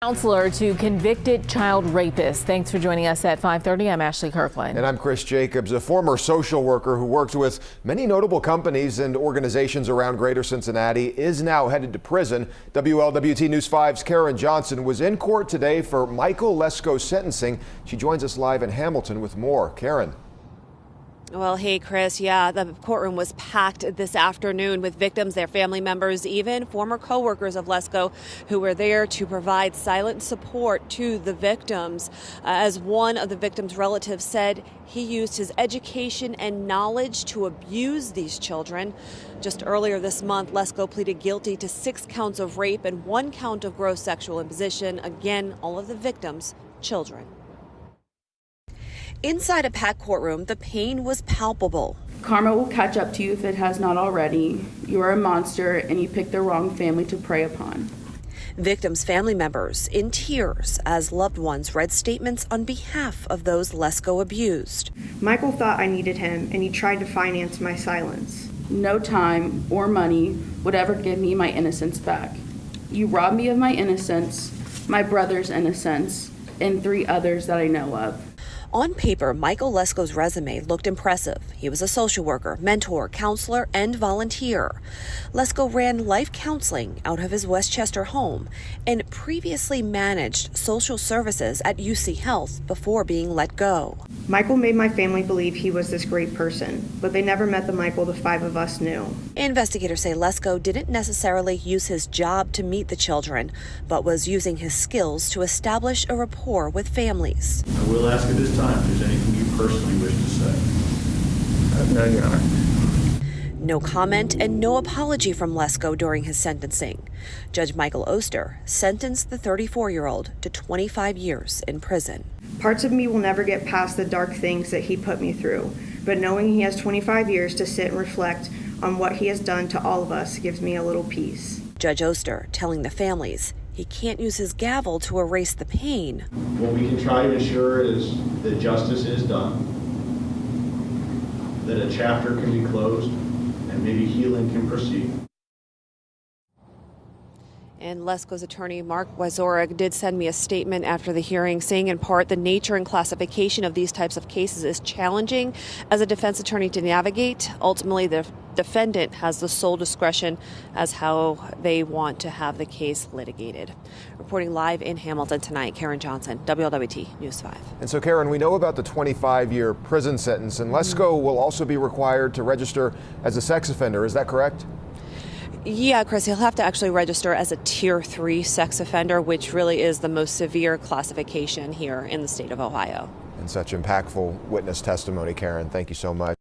Counselor to convicted child rapist. Thanks for joining us at 5:30. I'm Ashley Kirkland. And I'm Chris Jacobs, a former social worker who worked with many notable companies and organizations around Greater Cincinnati, is now headed to prison. WLWT News 5's Karen Johnson was in court today for Michael Lesko's sentencing. She joins us live in Hamilton with more. Karen. Well, hey, Chris. Yeah, the courtroom was packed this afternoon with victims, their family members, even former co-workers of Lesko who were there to provide silent support to the victims. As one of the victims' relatives said, he used his education and knowledge to abuse these children. Just earlier this month, Lesko pleaded guilty to 6 counts of rape and 1 count of gross sexual imposition. Again, all of the victims, children. Inside a packed courtroom, the pain was palpable. Karma will catch up to you if it has not already. You are a monster and you picked the wrong family to prey upon. Victims' family members in tears as loved ones read statements on behalf of those Lesko abused. Michael thought I needed him and he tried to finance my silence. No time or money would ever give me my innocence back. You robbed me of my innocence, my brother's innocence, and 3 others that I know of. On paper, Michael Lesko's resume looked impressive. He was a social worker, mentor, counselor, and volunteer. Lesko ran life counseling out of his Westchester home and previously managed social services at UC Health before being let go. Michael made my family believe he was this great person, but they never met the Michael the 5 of us knew. Investigators say Lesko didn't necessarily use his job to meet the children, but was using his skills to establish a rapport with families. I will ask at this time if there's anything you personally wish to say. No, Your Honor. No comment and no apology from Lesko during his sentencing. Judge Michael Oster sentenced the 34-year-old to 25 years in prison. Parts of me will never get past the dark things that he put me through, but knowing he has 25 years to sit and reflect on what he has done to all of us gives me a little peace. Judge Oster telling the families he can't use his gavel to erase the pain. What we can try to ensure is that justice is done, that a chapter can be closed, and maybe healing can proceed. And Lesko's attorney, Mark Wazorek, did send me a statement after the hearing saying in part the nature and classification of these types of cases is challenging as a defense attorney to navigate. Ultimately, the defendant has the sole discretion as how they want to have the case litigated. Reporting live in Hamilton tonight, Karen Johnson, WLWT News 5. And so, Karen, we know about the 25-year prison sentence, and Lesko will also be required to register as a sex offender. Is that correct? Yeah, Chris, he'll have to actually register as a Tier 3 sex offender, which really is the most severe classification here in the state of Ohio. And such impactful witness testimony, Karen. Thank you so much.